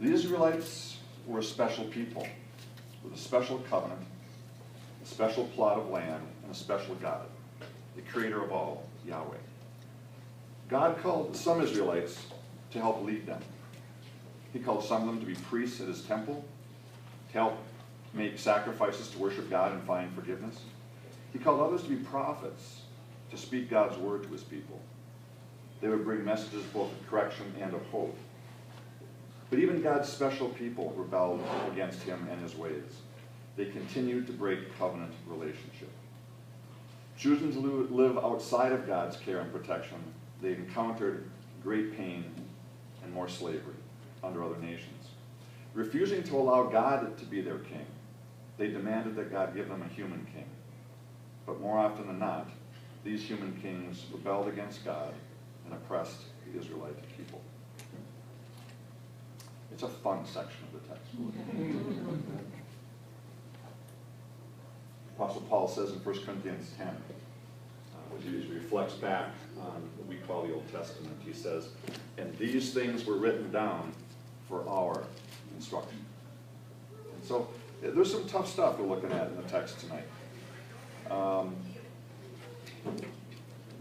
The Israelites were a special people with a special covenant, a special plot of land, and a special God, the creator of all, Yahweh. God called some Israelites to help lead them. He called some of them to be priests at his temple, to help make sacrifices to worship God and find forgiveness. He called others to be prophets, to speak God's word to his people. They would bring messages both of correction and of hope. But even God's special people rebelled against him and his ways. They continued to break covenant relationship. Choosing to live outside of God's care and protection, they encountered great pain and more slavery under other nations. Refusing to allow God to be their king, they demanded that God give them a human king. But more often than not, these human kings rebelled against God and oppressed the Israelite people. It's a fun section of the text. Apostle Paul says in 1 Corinthians 10, as he reflects back on what we call the Old Testament, he says, and these things were written down for our instruction. And so there's some tough stuff we're looking at in the text tonight.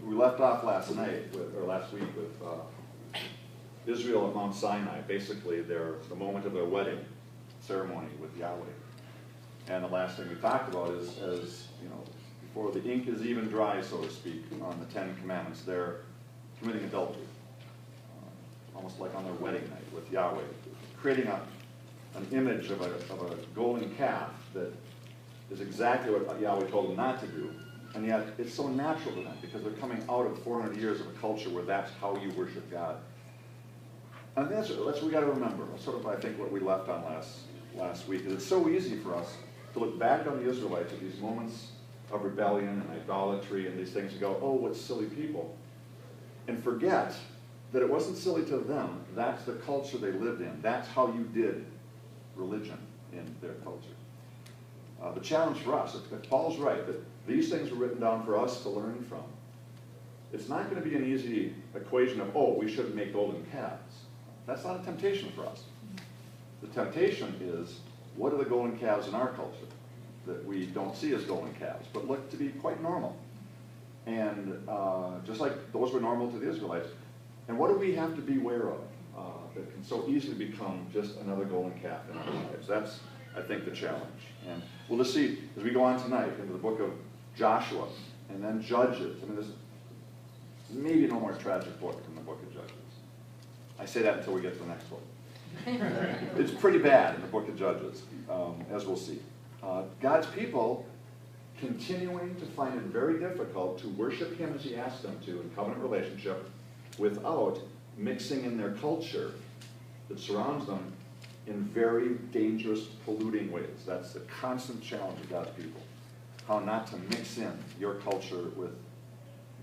We left off last week with Israel at Mount Sinai, basically the moment of their wedding ceremony with Yahweh. And the last thing we talked about is, before the ink is even dry, so to speak, on the Ten Commandments, they're committing adultery, almost like on their wedding night with Yahweh, creating an image of a golden calf that is exactly what Yahweh told them not to do, and yet it's so natural to them because they're coming out of 400 years of a culture where that's how you worship God. And that's what we got to remember. That's sort of, I think, what we left on last week. It's so easy for us to look back on the Israelites at these moments of rebellion and idolatry and these things and go, oh, what silly people, and forget that it wasn't silly to them. That's the culture they lived in. That's how you did religion in their culture. The challenge for us, if Paul's right, that these things were written down for us to learn from, it's not going to be an easy equation of, oh, we shouldn't make golden calves. That's not a temptation for us. The temptation is, what are the golden calves in our culture that we don't see as golden calves, but look to be quite normal? And just like those were normal to the Israelites. And what do we have to beware of that can so easily become just another golden calf in our lives? That's, I think, the challenge. And we'll just see as we go on tonight into the book of Joshua and then Judges. I mean, there's maybe no more tragic book than the book of Judges. I say that until we get to the next book. It's pretty bad in the book of Judges, as we'll see. God's people continuing to find it very difficult to worship him as he asked them to in covenant relationship without mixing in their culture that surrounds them in very dangerous, polluting ways. That's the constant challenge of God's people. How not to mix in your culture with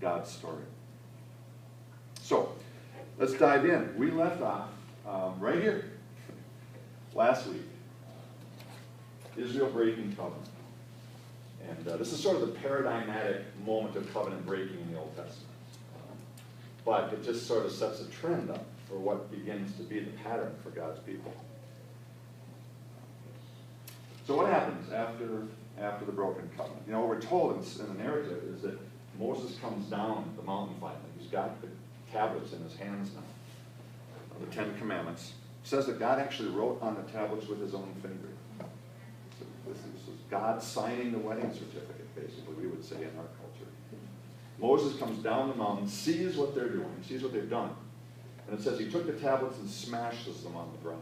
God's story. So, let's dive in. We left off right here last week. Israel breaking covenant. And this is sort of the paradigmatic moment of covenant breaking in the Old Testament. But it just sort of sets a trend up for what begins to be the pattern for God's people. So what happens after the broken covenant? What we're told in the narrative is that Moses comes down the mountain finally. He's got the tablets in his hands now, the Ten Commandments. It says that God actually wrote on the tablets with his own finger. So this is God signing the wedding certificate, basically, we would say in our culture. Moses comes down the mountain, sees what they're doing, sees what they've done. And it says he took the tablets and smashes them on the ground.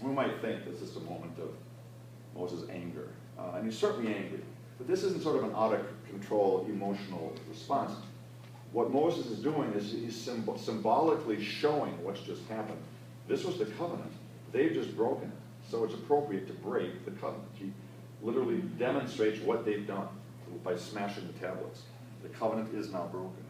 We might think this is a moment of Moses' anger. And he's certainly angry. But this isn't sort of an out-of-control emotional response. What Moses is doing is he's symbolically showing what's just happened. This was the covenant. They've just broken it. So it's appropriate to break the covenant. He literally demonstrates what they've done by smashing the tablets. The covenant is now broken.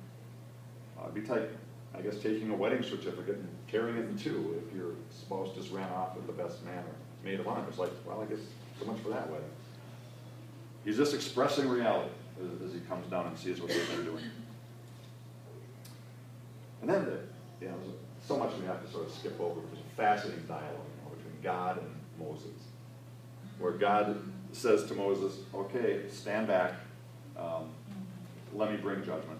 It'd be like, I guess, taking a wedding certificate and tearing it in two if your spouse just ran off with the best man or maid of honor. It's like, well, I guess so much for that wedding. He's just expressing reality as he comes down and sees what they're doing. And then, so much we have to sort of skip over. There's a fascinating dialogue between God and Moses, where God says to Moses, okay, stand back, let me bring judgment.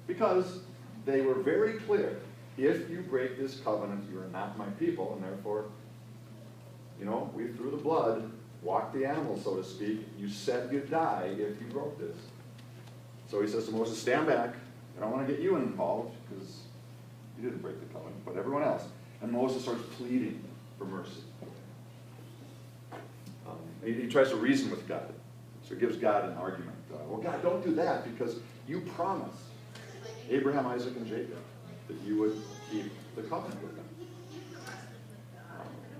Because they were very clear, if you break this covenant, you are not my people, and therefore, we threw the blood, walked the animal, so to speak. You said you'd die if you broke this. So he says to Moses, stand back. I don't want to get you involved, because you didn't break the covenant, but everyone else. And Moses starts pleading for mercy. He tries to reason with God. So he gives God an argument. Well, God, don't do that, because you promised Abraham, Isaac, and Jacob that you would keep the covenant with them.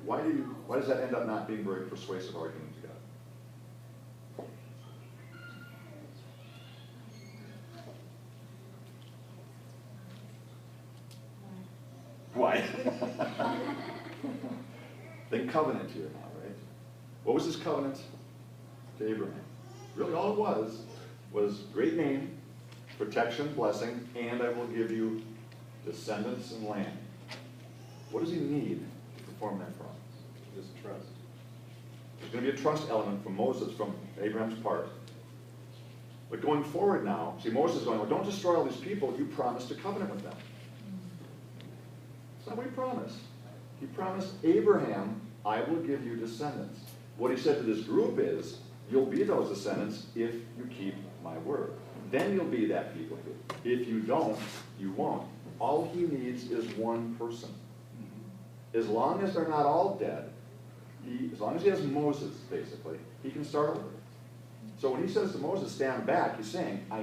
Why does that end up not being a very persuasive argument to God? Why? Think covenant here now, right? What was his covenant to Abraham? Really all it was great name, protection, blessing, and I will give you descendants and land. What does he need to perform that promise? Just trust. There's going to be a trust element from Moses, from Abraham's part. But going forward now, see, Moses is going, well, don't destroy all these people. You promised a covenant with them. That's not what he promised. He promised Abraham, I will give you descendants. What he said to this group is, you'll be those descendants if you keep my word. Then you'll be that people group. If you don't, you won't. All he needs is one person. As long as they're not all dead, as long as he has Moses, basically, he can start over. So when he says to Moses, stand back, he's saying, I